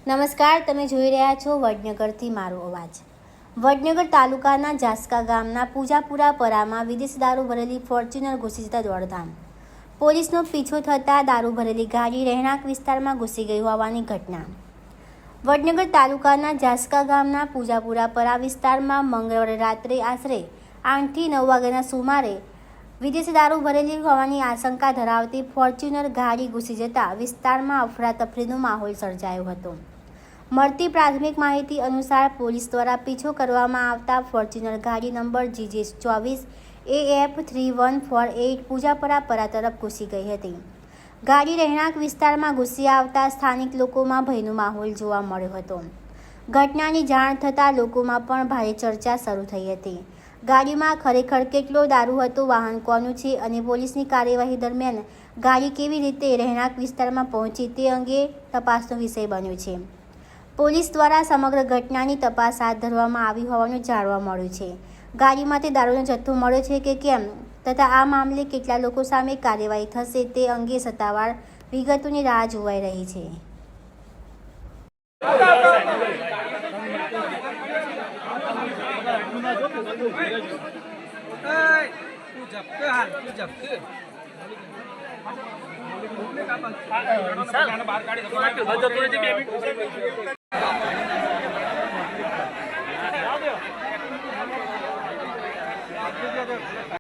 નમસ્કાર, તમે જોઈ રહ્યા છો વડનગરથી મારો અવાજ। વડનગર તાલુકાના જાસકા ગામના પૂજાપુરા પરામાં વિદેશી દારૂ ભરેલી ફોર્ચ્યુનર ઘૂસી જતા દોડધામ। પોલીસનો પીછો થતાં દારૂ ભરેલી ગાડી રહેણાંક વિસ્તારમાં ઘૂસી ગઈ હોવાની ઘટના। વડનગર તાલુકાના જાસકા ગામના પૂજાપુરા પરા વિસ્તારમાં મંગળવારે રાત્રે આશરે 8 થી 9 વાગ્યાના સુમારે વિદેશી દારૂ ભરેલી હોવાની આશંકા ધરાવતી ફોર્ચ્યુનર ગાડી ઘૂસી જતા વિસ્તારમાં અફરાતફરીનો માહોલ સર્જાયો હતો। મળતી પ્રાથમિક માહિતી અનુસાર પોલીસ દ્વારા પીછો કરવામાં આવતા ફોર્ચ્યુનર ગાડી નંબર GJ24 AF3148 પૂજાપરા પરા તરફ ઘૂસી ગઈ હતી। ગાડી રહેણાંક વિસ્તારમાં ઘૂસી આવતા સ્થાનિક લોકોમાં ભયનો માહોલ જોવા મળ્યો હતો। ઘટનાની જાણ થતાં લોકોમાં પણ ભારે ચર્ચા શરૂ થઈ હતી। ગાડીમાં ખરેખર કેટલો દારૂ હતો, વાહન કોનું છે અને પોલીસની કાર્યવાહી દરમિયાન ગાડી કેવી રીતે રહેણાંક વિસ્તારમાં પહોંચી તે અંગે તપાસનો વિષય બન્યો છે। પોલીસ દ્વારા સમગ્ર ઘટનાની તપાસ હાથ ધરવામાં આવી હોવાનું જાણવા મળ્યું છે। ગાડીમાંથી દારૂનો જથ્થો મળ્યો છે કે કેમ તથા આ મામલે કેટલા લોકો સામે કાર્યવાહી થશે તે અંગે સત્તાવાર વિગતોની રાહ જોવાઈ રહી છે।